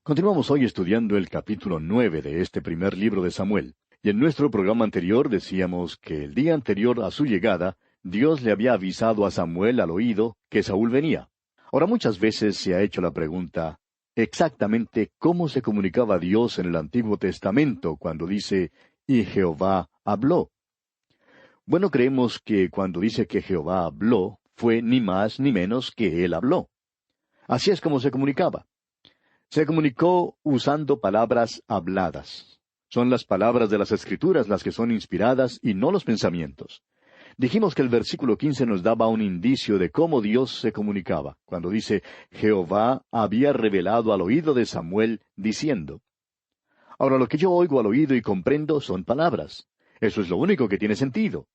Continuamos hoy estudiando el capítulo 9 de este primer libro de Samuel. Y en nuestro programa anterior decíamos que el día anterior a su llegada, Dios le había avisado a Samuel al oído que Saúl venía. Ahora muchas veces se ha hecho la pregunta, exactamente cómo se comunicaba Dios en el Antiguo Testamento cuando dice, y Jehová habló. Bueno, creemos que cuando dice que Jehová habló, fue ni más ni menos que Él habló. Así es como se comunicaba. Se comunicó usando palabras habladas. Son las palabras de las Escrituras las que son inspiradas y no los pensamientos. Dijimos que el versículo 15 nos daba un indicio de cómo Dios se comunicaba, cuando dice, Jehová había revelado al oído de Samuel, diciendo. Ahora, lo que yo oigo al oído y comprendo son palabras. Eso es lo único que tiene sentido.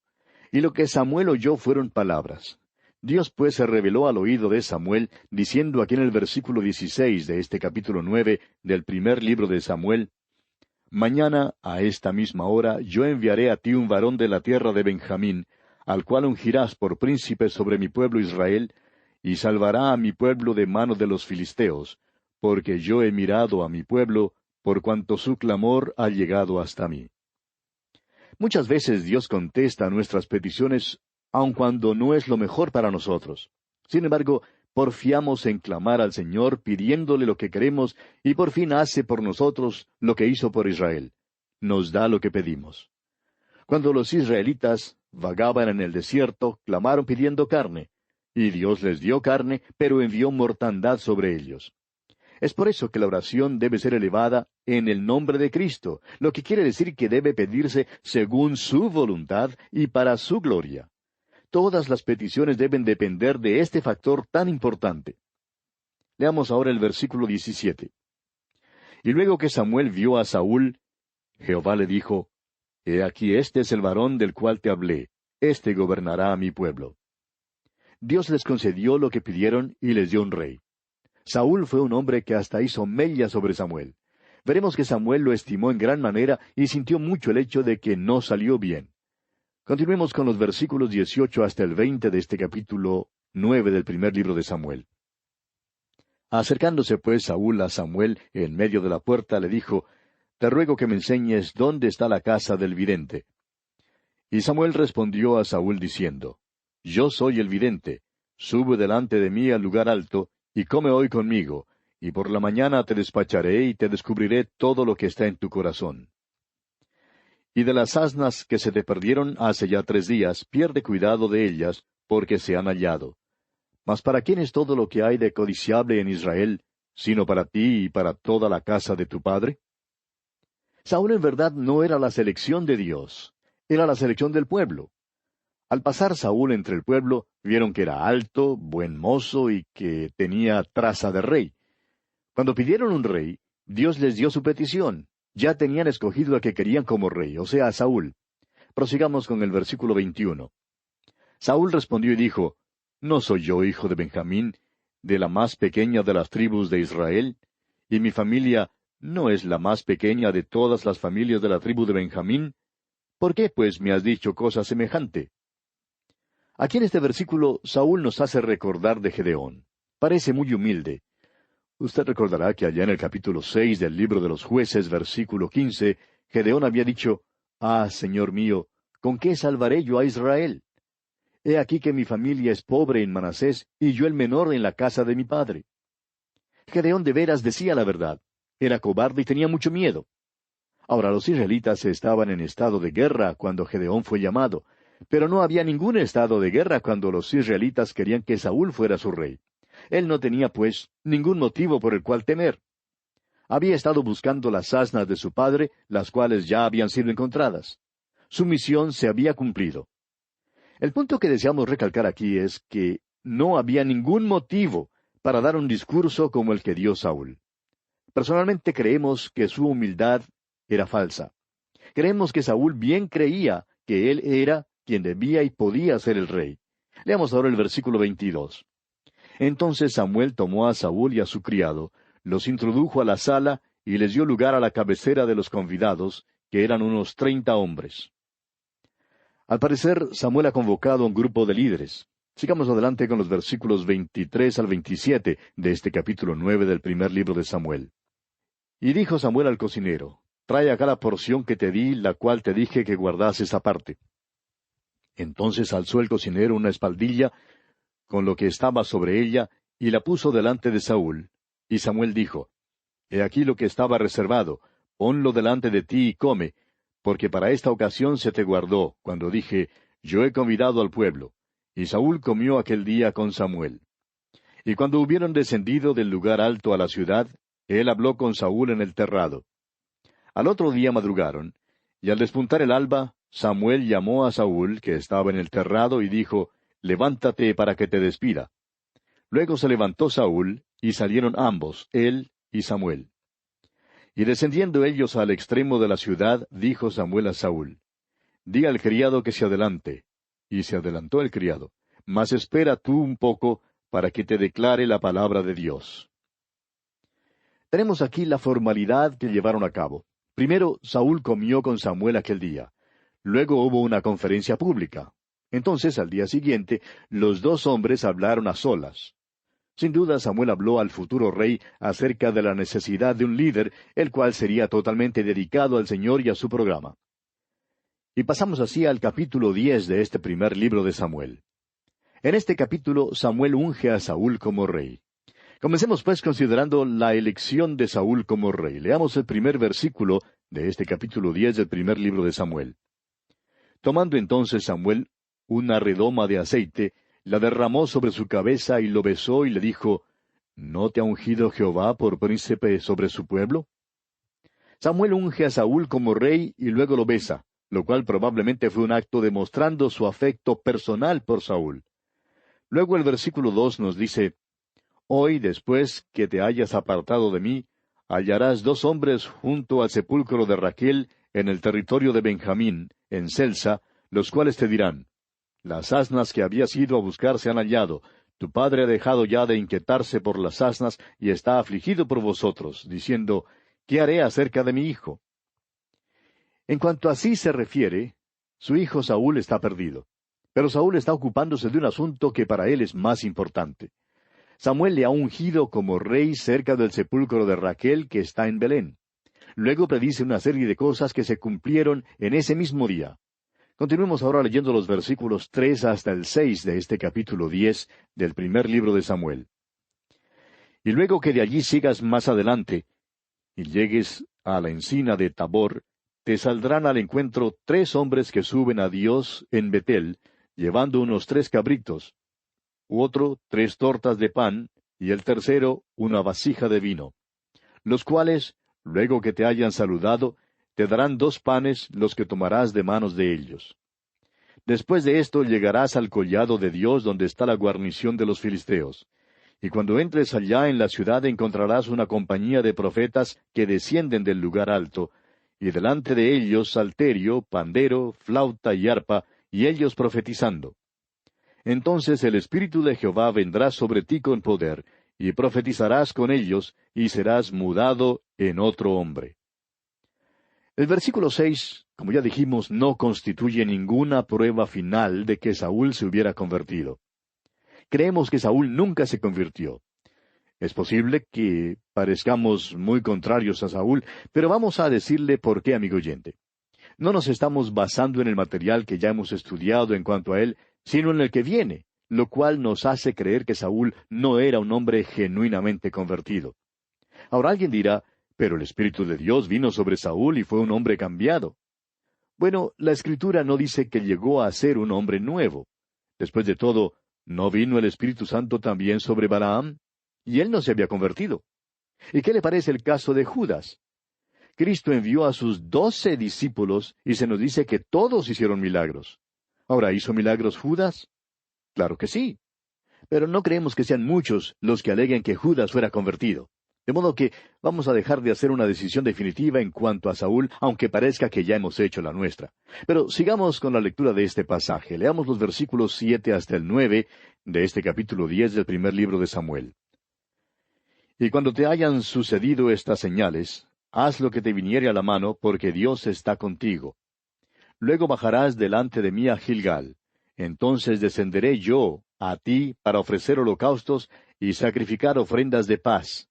Y lo que Samuel oyó fueron palabras. Dios pues se reveló al oído de Samuel, diciendo aquí en el versículo 16 de este capítulo 9 del primer libro de Samuel, Mañana, a esta misma hora, yo enviaré a ti un varón de la tierra de Benjamín, al cual ungirás por príncipe sobre mi pueblo Israel, y salvará a mi pueblo de mano de los filisteos, porque yo he mirado a mi pueblo, por cuanto su clamor ha llegado hasta mí. Muchas veces Dios contesta a nuestras peticiones, aun cuando no es lo mejor para nosotros. Sin embargo, porfiamos en clamar al Señor pidiéndole lo que queremos, y por fin hace por nosotros lo que hizo por Israel. Nos da lo que pedimos. Cuando los israelitas vagaban en el desierto, clamaron pidiendo carne, y Dios les dio carne, pero envió mortandad sobre ellos. Es por eso que la oración debe ser elevada en el nombre de Cristo, lo que quiere decir que debe pedirse según su voluntad y para su gloria. Todas las peticiones deben depender de este factor tan importante. Leamos ahora el versículo 17. Y luego que Samuel vio a Saúl, Jehová le dijo, He aquí este es el varón del cual te hablé, éste gobernará a mi pueblo. Dios les concedió lo que pidieron y les dio un rey. Saúl fue un hombre que hasta hizo mella sobre Samuel. Veremos que Samuel lo estimó en gran manera y sintió mucho el hecho de que no salió bien. Continuemos con los versículos 18 hasta el 20 de este capítulo 9 del primer libro de Samuel. Acercándose pues Saúl a Samuel en medio de la puerta, le dijo, Te ruego que me enseñes dónde está la casa del vidente. Y Samuel respondió a Saúl diciendo, Yo soy el vidente, sube delante de mí al lugar alto, y come hoy conmigo, y por la mañana te despacharé y te descubriré todo lo que está en tu corazón. Y de las asnas que se te perdieron hace ya 3 días, pierde cuidado de ellas, porque se han hallado. Mas ¿para quién es todo lo que hay de codiciable en Israel, sino para ti y para toda la casa de tu padre? Saúl en verdad no era la selección de Dios, era la selección del pueblo. Al pasar Saúl entre el pueblo, vieron que era alto, buen mozo y que tenía traza de rey. Cuando pidieron un rey, Dios les dio su petición. Ya tenían escogido al que querían como rey, o sea, a Saúl. Prosigamos con el versículo 21. Saúl respondió y dijo, ¿No soy yo hijo de Benjamín, de la más pequeña de las tribus de Israel? ¿Y mi familia no es la más pequeña de todas las familias de la tribu de Benjamín? ¿Por qué, pues, me has dicho cosa semejante? Aquí en este versículo, Saúl nos hace recordar de Gedeón. Parece muy humilde. Usted recordará que allá en el capítulo 6 del libro de los Jueces, versículo 15, Gedeón había dicho, Señor mío, ¿con qué salvaré yo a Israel? He aquí que mi familia es pobre en Manasés, y yo el menor en la casa de mi padre. Gedeón de veras decía la verdad. Era cobarde y tenía mucho miedo. Ahora los israelitas estaban en estado de guerra cuando Gedeón fue llamado, pero no había ningún estado de guerra cuando los israelitas querían que Saúl fuera su rey. Él no tenía, pues, ningún motivo por el cual temer. Había estado buscando las asnas de su padre, las cuales ya habían sido encontradas. Su misión se había cumplido. El punto que deseamos recalcar aquí es que no había ningún motivo para dar un discurso como el que dio Saúl. Personalmente creemos que su humildad era falsa. Creemos que Saúl bien creía que él era quien debía y podía ser el rey. Leamos ahora el versículo 22. Entonces Samuel tomó a Saúl y a su criado, los introdujo a la sala y les dio lugar a la cabecera de los convidados, que eran unos 30 hombres. Al parecer, Samuel ha convocado a un grupo de líderes. Sigamos adelante con los versículos 23 al 27 de este capítulo 9 del primer libro de Samuel. Y dijo Samuel al cocinero, trae acá la porción que te di, la cual te dije que guardases aparte. Entonces alzó el cocinero una espaldilla con lo que estaba sobre ella, y la puso delante de Saúl. Y Samuel dijo, He aquí lo que estaba reservado, ponlo delante de ti y come, porque para esta ocasión se te guardó, cuando dije, Yo he convidado al pueblo. Y Saúl comió aquel día con Samuel. Y cuando hubieron descendido del lugar alto a la ciudad, él habló con Saúl en el terrado. Al otro día madrugaron, y al despuntar el alba, Samuel llamó a Saúl, que estaba en el terrado, y dijo, Levántate para que te despida. Luego se levantó Saúl, y salieron ambos, él y Samuel. Y descendiendo ellos al extremo de la ciudad, dijo Samuel a Saúl, Di al criado que se adelante. Y se adelantó el criado, mas espera tú un poco, para que te declare la palabra de Dios. Tenemos aquí la formalidad que llevaron a cabo. Primero, Saúl comió con Samuel aquel día. Luego hubo una conferencia pública. Entonces, al día siguiente, los dos hombres hablaron a solas. Sin duda, Samuel habló al futuro rey acerca de la necesidad de un líder, el cual sería totalmente dedicado al Señor y a su programa. Y pasamos así al capítulo 10 de este primer libro de Samuel. En este capítulo, Samuel unge a Saúl como rey. Comencemos pues considerando la elección de Saúl como rey. Leamos el primer versículo de este capítulo 10 del primer libro de Samuel. Tomando entonces Samuel una redoma de aceite, la derramó sobre su cabeza y lo besó y le dijo, ¿No te ha ungido Jehová por príncipe sobre su pueblo? Samuel unge a Saúl como rey y luego lo besa, lo cual probablemente fue un acto demostrando su afecto personal por Saúl. Luego el versículo 2 nos dice, Hoy, después que te hayas apartado de mí, hallarás dos hombres junto al sepulcro de Rachel en el territorio de Benjamín, en Selsa, los cuales te dirán, Las asnas que habías ido a buscar se han hallado. Tu padre ha dejado ya de inquietarse por las asnas y está afligido por vosotros, diciendo, ¿Qué haré acerca de mi hijo? En cuanto a sí se refiere, su hijo Saúl está perdido. Pero Saúl está ocupándose de un asunto que para él es más importante. Samuel le ha ungido como rey cerca del sepulcro de Rachel que está en Belén. Luego predice una serie de cosas que se cumplieron en ese mismo día. Continuemos ahora leyendo los versículos 3 hasta el 6 de este capítulo 10 del primer libro de Samuel. Y luego que de allí sigas más adelante, y llegues a la encina de Tabor, te saldrán al encuentro 3 hombres que suben a Dios en Betel, llevando unos 3 cabritos, otro 3 tortas de pan, y el tercero una vasija de vino, los cuales, luego que te hayan saludado, te darán 2 panes los que tomarás de manos de ellos. Después de esto llegarás al collado de Dios donde está la guarnición de los filisteos. Y cuando entres allá en la ciudad encontrarás una compañía de profetas que descienden del lugar alto, y delante de ellos salterio, pandero, flauta y arpa, y ellos profetizando. Entonces el Espíritu de Jehová vendrá sobre ti con poder, y profetizarás con ellos, y serás mudado en otro hombre. El versículo 6, como ya dijimos, no constituye ninguna prueba final de que Saúl se hubiera convertido. Creemos que Saúl nunca se convirtió. Es posible que parezcamos muy contrarios a Saúl, pero vamos a decirle por qué, amigo oyente. No nos estamos basando en el material que ya hemos estudiado en cuanto a él, sino en el que viene, lo cual nos hace creer que Saúl no era un hombre genuinamente convertido. Ahora alguien dirá, pero el Espíritu de Dios vino sobre Saúl y fue un hombre cambiado. Bueno, la Escritura no dice que llegó a ser un hombre nuevo. Después de todo, ¿no vino el Espíritu Santo también sobre Balaam? Y él no se había convertido. ¿Y qué le parece el caso de Judas? Cristo envió a sus 12 discípulos y se nos dice que todos hicieron milagros. Ahora, ¿hizo milagros Judas? Claro que sí. Pero no creemos que sean muchos los que aleguen que Judas fuera convertido. De modo que vamos a dejar de hacer una decisión definitiva en cuanto a Saúl, aunque parezca que ya hemos hecho la nuestra. Pero sigamos con la lectura de este pasaje. Leamos los versículos 7 hasta el 9 de este capítulo 10 del primer libro de Samuel. Y cuando te hayan sucedido estas señales, haz lo que te viniere a la mano, porque Dios está contigo. Luego bajarás delante de mí a Gilgal. Entonces descenderé yo a ti para ofrecer holocaustos y sacrificar ofrendas de paz.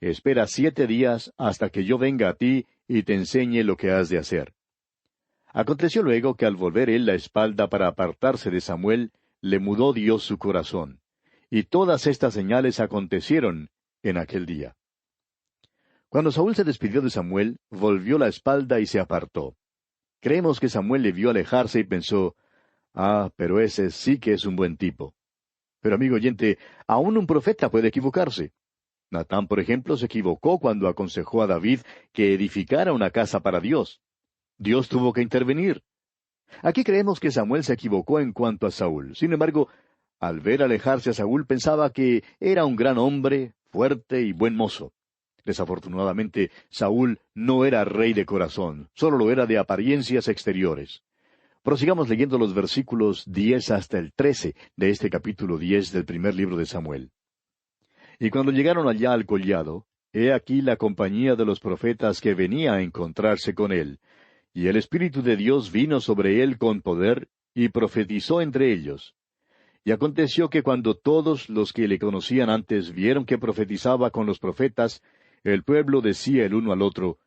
espera 7 días hasta que yo venga a ti y te enseñe lo que has de hacer. Aconteció luego que al volver él la espalda para apartarse de Samuel, le mudó Dios su corazón. Y todas estas señales acontecieron en aquel día. Cuando Saúl se despidió de Samuel, volvió la espalda y se apartó. Creemos que Samuel le vio alejarse y pensó, pero ese sí que es un buen tipo. Pero amigo oyente, aún un profeta puede equivocarse. Natán, por ejemplo, se equivocó cuando aconsejó a David que edificara una casa para Dios. Dios tuvo que intervenir. Aquí creemos que Samuel se equivocó en cuanto a Saúl. Sin embargo, al ver alejarse a Saúl pensaba que era un gran hombre, fuerte y buen mozo. Desafortunadamente, Saúl no era rey de corazón, solo lo era de apariencias exteriores. Prosigamos leyendo los versículos 10 hasta el 13 de este capítulo 10 del primer libro de Samuel. Y cuando llegaron allá al collado, he aquí la compañía de los profetas que venía a encontrarse con él, y el Espíritu de Dios vino sobre él con poder, y profetizó entre ellos. Y aconteció que cuando todos los que le conocían antes vieron que profetizaba con los profetas, el pueblo decía el uno al otro,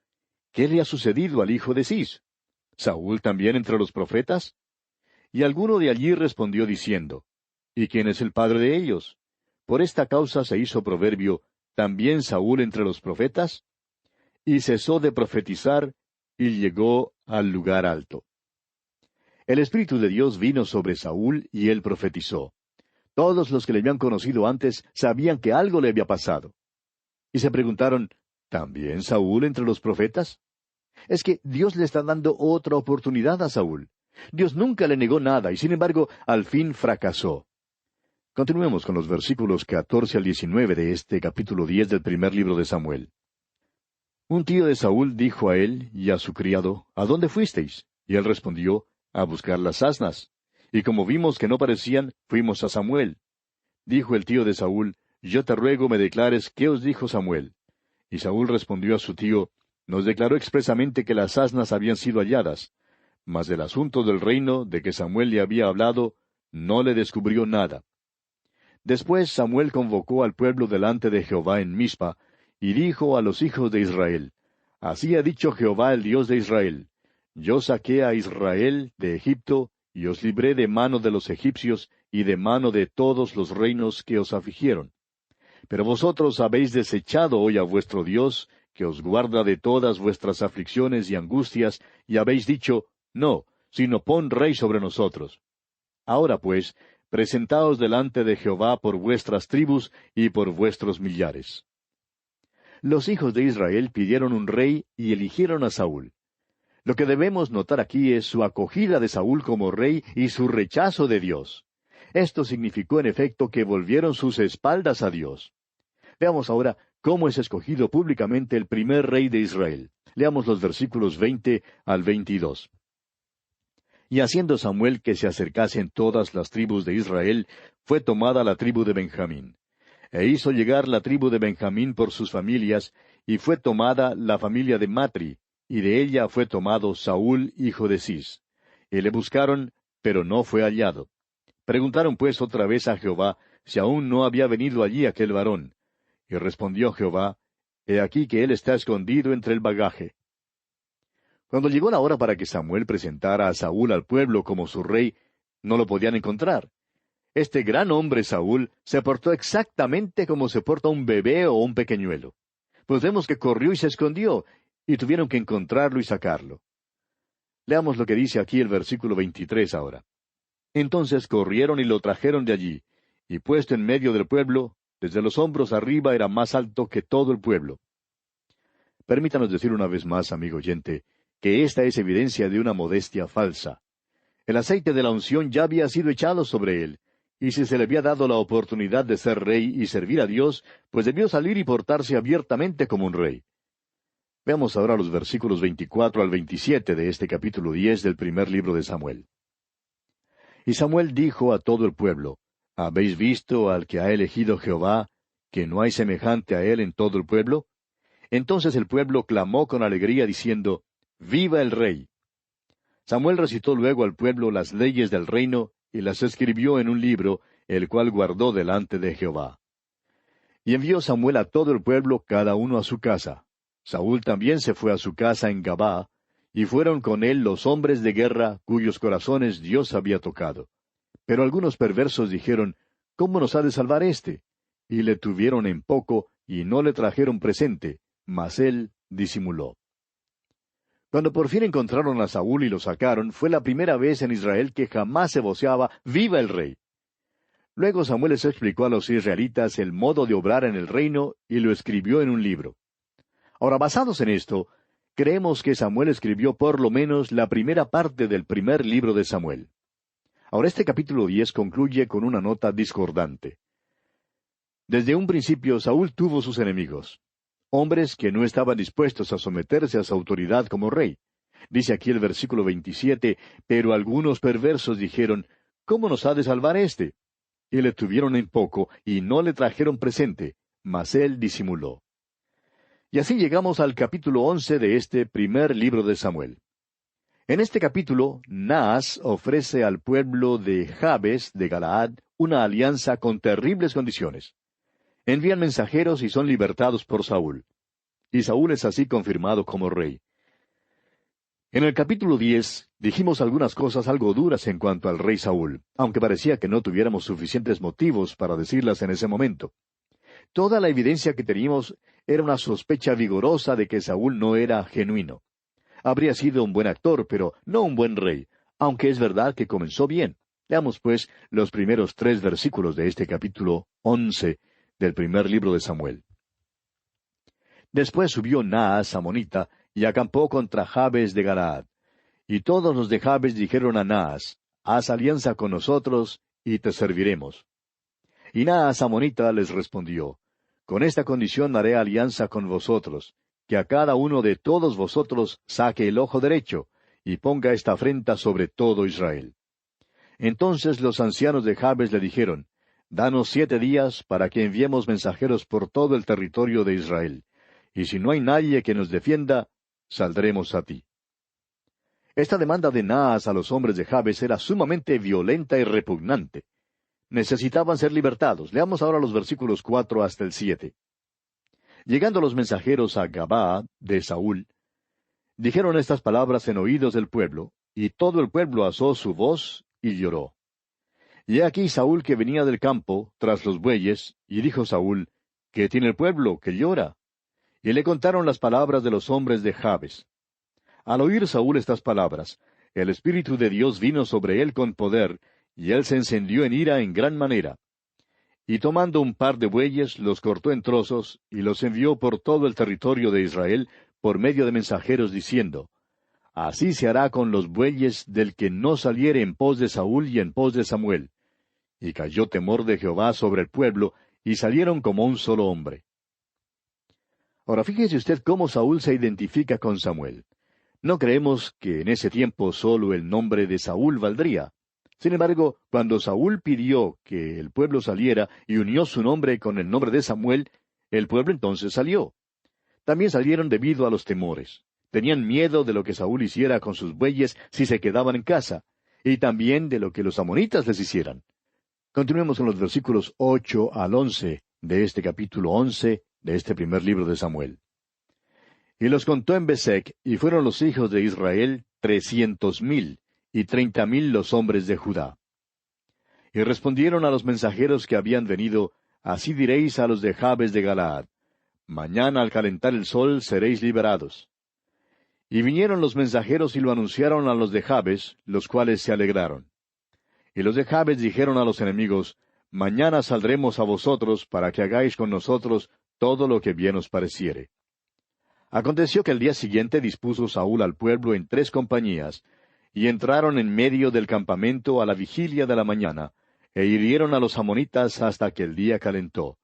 ¿qué le ha sucedido al hijo de Cis? ¿Saúl también entre los profetas? Y alguno de allí respondió diciendo, ¿y quién es el padre de ellos? Por esta causa se hizo proverbio, ¿también Saúl entre los profetas? Y cesó de profetizar, y llegó al lugar alto. El Espíritu de Dios vino sobre Saúl, y él profetizó. Todos los que le habían conocido antes sabían que algo le había pasado. Y se preguntaron, ¿también Saúl entre los profetas? Es que Dios le está dando otra oportunidad a Saúl. Dios nunca le negó nada, y sin embargo, al fin fracasó. Continuemos con los versículos 14 al 19 de este capítulo 10 del primer libro de Samuel. Un tío de Saúl dijo a él y a su criado, ¿a dónde fuisteis? Y él respondió, a buscar las asnas. Y como vimos que no parecían, fuimos a Samuel. Dijo el tío de Saúl, yo te ruego me declares qué os dijo Samuel. Y Saúl respondió a su tío, nos declaró expresamente que las asnas habían sido halladas, mas del asunto del reino de que Samuel le había hablado, no le descubrió nada. Después Samuel convocó al pueblo delante de Jehová en Mizpa, y dijo a los hijos de Israel, así ha dicho Jehová el Dios de Israel, yo saqué a Israel de Egipto, y os libré de mano de los egipcios, y de mano de todos los reinos que os afligieron. Pero vosotros habéis desechado hoy a vuestro Dios, que os guarda de todas vuestras aflicciones y angustias, y habéis dicho, no, sino pon rey sobre nosotros. Ahora pues, presentaos delante de Jehová por vuestras tribus y por vuestros millares. Los hijos de Israel pidieron un rey y eligieron a Saúl. Lo que debemos notar aquí es su acogida de Saúl como rey y su rechazo de Dios. Esto significó en efecto que volvieron sus espaldas a Dios. Veamos ahora cómo es escogido públicamente el primer rey de Israel. Leamos los versículos 20 al 22. Y haciendo Samuel que se acercasen todas las tribus de Israel, fue tomada la tribu de Benjamín. E hizo llegar la tribu de Benjamín por sus familias, y fue tomada la familia de Matri, y de ella fue tomado Saúl, hijo de Cis. Y le buscaron, pero no fue hallado. Preguntaron pues otra vez a Jehová si aún no había venido allí aquel varón. Y respondió Jehová, He aquí que él está escondido entre el bagaje. Cuando llegó la hora para que Samuel presentara a Saúl al pueblo como su rey, no lo podían encontrar. Este gran hombre Saúl se portó exactamente como se porta un bebé o un pequeñuelo. Pues vemos que corrió y se escondió, y tuvieron que encontrarlo y sacarlo. Leamos lo que dice aquí el versículo 23 ahora. Entonces corrieron y lo trajeron de allí, y puesto en medio del pueblo, desde los hombros arriba era más alto que todo el pueblo. Permítanos decir una vez más, amigo oyente, que esta es evidencia de una modestia falsa. El aceite de la unción ya había sido echado sobre él, y si se le había dado la oportunidad de ser rey y servir a Dios, pues debió salir y portarse abiertamente como un rey. Veamos ahora los versículos 24 al 27 de este capítulo 10 del primer libro de Samuel. Y Samuel dijo a todo el pueblo, ¿Habéis visto al que ha elegido Jehová, que no hay semejante a él en todo el pueblo? Entonces el pueblo clamó con alegría diciendo, ¡Viva el rey! Samuel recitó luego al pueblo las leyes del reino y las escribió en un libro, el cual guardó delante de Jehová. Y envió Samuel a todo el pueblo, cada uno a su casa. Saúl también se fue a su casa en Gabá, y fueron con él los hombres de guerra, cuyos corazones Dios había tocado. Pero algunos perversos dijeron, ¿cómo nos ha de salvar éste? Y le tuvieron en poco, y no le trajeron presente, mas él disimuló. Cuando por fin encontraron a Saúl y lo sacaron, fue la primera vez en Israel que jamás se voceaba «¡Viva el rey!». Luego Samuel les explicó a los israelitas el modo de obrar en el reino y lo escribió en un libro. Ahora, basados en esto, creemos que Samuel escribió por lo menos la primera parte del primer libro de Samuel. Ahora, este capítulo 10 concluye con una nota discordante. Desde un principio Saúl tuvo sus enemigos, hombres que no estaban dispuestos a someterse a su autoridad como rey. Dice aquí el versículo 27, pero algunos perversos dijeron, ¿cómo nos ha de salvar éste? Y le tuvieron en poco, y no le trajeron presente, mas él disimuló. Y así llegamos al capítulo 11 de este primer libro de Samuel. En este capítulo, Naas ofrece al pueblo de Jabes de Galaad una alianza con terribles condiciones. Envían mensajeros y son libertados por Saúl. Y Saúl es así confirmado como rey. En el capítulo 10 dijimos algunas cosas algo duras en cuanto al rey Saúl, aunque parecía que no tuviéramos suficientes motivos para decirlas en ese momento. Toda la evidencia que teníamos era una sospecha vigorosa de que Saúl no era genuino. Habría sido un buen actor, pero no un buen rey, aunque es verdad que comenzó bien. Leamos, pues, los primeros 3 versículos de este capítulo 11 del primer libro de Samuel. Después subió Naas amonita, y acampó contra Jabes de Galaad. Y todos los de Jabes dijeron a Naas, haz alianza con nosotros, y te serviremos. Y Naas amonita les respondió, con esta condición haré alianza con vosotros, que a cada uno de todos vosotros saque el ojo derecho, y ponga esta afrenta sobre todo Israel. Entonces los ancianos de Jabes le dijeron, danos 7 días para que enviemos mensajeros por todo el territorio de Israel, y si no hay nadie que nos defienda, saldremos a ti. Esta demanda de Naas a los hombres de Jabes era sumamente violenta y repugnante. Necesitaban ser libertados. Leamos ahora los versículos 4 hasta el 7. Llegando los mensajeros a Gabaa de Saúl, dijeron estas palabras en oídos del pueblo, y todo el pueblo alzó su voz y lloró. Y he aquí Saúl que venía del campo, tras los bueyes, y dijo Saúl, ¿qué tiene el pueblo que llora? Y le contaron las palabras de los hombres de Jabes. Al oír Saúl estas palabras, el Espíritu de Dios vino sobre él con poder, y él se encendió en ira en gran manera. Y tomando un par de bueyes, los cortó en trozos, y los envió por todo el territorio de Israel, por medio de mensajeros, diciendo, así se hará con los bueyes del que no saliere en pos de Saúl y en pos de Samuel. Y cayó temor de Jehová sobre el pueblo, y salieron como un solo hombre. Ahora fíjese usted cómo Saúl se identifica con Samuel. No creemos que en ese tiempo solo el nombre de Saúl valdría. Sin embargo, cuando Saúl pidió que el pueblo saliera y unió su nombre con el nombre de Samuel, el pueblo entonces salió. También salieron debido a los temores. Tenían miedo de lo que Saúl hiciera con sus bueyes si se quedaban en casa, y también de lo que los amonitas les hicieran. Continuemos con los versículos 8 al 11 de este capítulo 11 de este primer libro de Samuel. Y los contó en Besec, y fueron los hijos de Israel 300,000, y 30,000 los hombres de Judá. Y respondieron a los mensajeros que habían venido, así diréis a los de Jabes de Galaad, mañana al calentar el sol seréis liberados. Y vinieron los mensajeros y lo anunciaron a los de Jabes, los cuales se alegraron. Y los de Jabes dijeron a los enemigos, mañana saldremos a vosotros para que hagáis con nosotros todo lo que bien os pareciere. Aconteció que el día siguiente dispuso Saúl al pueblo en 3 compañías, y entraron en medio del campamento a la vigilia de la mañana, e hirieron a los amonitas hasta que el día calentó.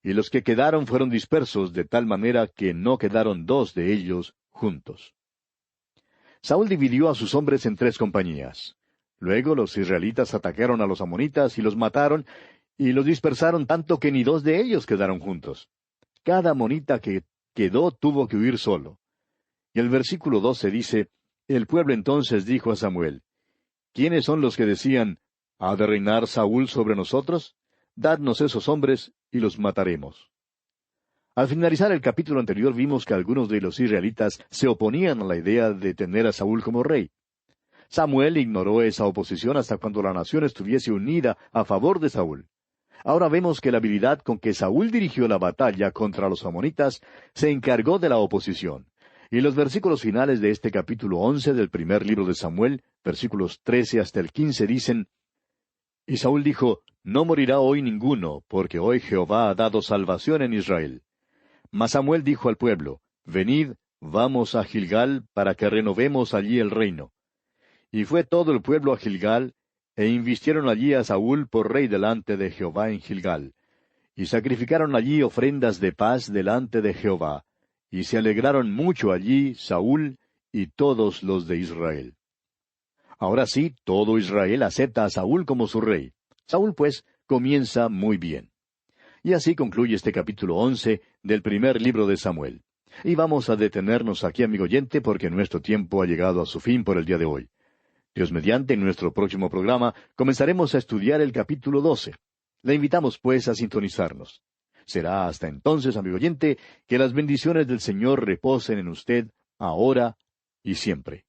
Y los que quedaron fueron dispersos de tal manera que no quedaron 2 de ellos juntos. Saúl dividió a sus hombres en 3 compañías. Luego los israelitas atacaron a los amonitas y los mataron, y los dispersaron tanto que ni 2 de ellos quedaron juntos. Cada amonita que quedó tuvo que huir solo. Y el versículo 12 dice, el pueblo entonces dijo a Samuel, ¿quiénes son los que decían, ¿ha de reinar Saúl sobre nosotros? Dadnos esos hombres y los mataremos. Al finalizar el capítulo anterior vimos que algunos de los israelitas se oponían a la idea de tener a Saúl como rey. Samuel ignoró esa oposición hasta cuando la nación estuviese unida a favor de Saúl. Ahora vemos que la habilidad con que Saúl dirigió la batalla contra los amonitas se encargó de la oposición. Y los versículos finales de este capítulo 11 del primer libro de Samuel, versículos 13 hasta el 15, dicen: Y Saúl dijo: No morirá hoy ninguno, porque hoy Jehová ha dado salvación en Israel. Mas Samuel dijo al pueblo: Venid, vamos a Gilgal, para que renovemos allí el reino. Y fue todo el pueblo a Gilgal, e invistieron allí a Saúl por rey delante de Jehová en Gilgal. Y sacrificaron allí ofrendas de paz delante de Jehová. Y se alegraron mucho allí Saúl y todos los de Israel. Ahora sí, todo Israel acepta a Saúl como su rey. Saúl, pues, comienza muy bien. Y así concluye este capítulo 11 del primer libro de Samuel. Y vamos a detenernos aquí, amigo oyente, porque nuestro tiempo ha llegado a su fin por el día de hoy. Dios mediante, en nuestro próximo programa comenzaremos a estudiar el capítulo 12. Le invitamos, pues, a sintonizarnos. Será hasta entonces, amigo oyente, que las bendiciones del Señor reposen en usted, ahora y siempre.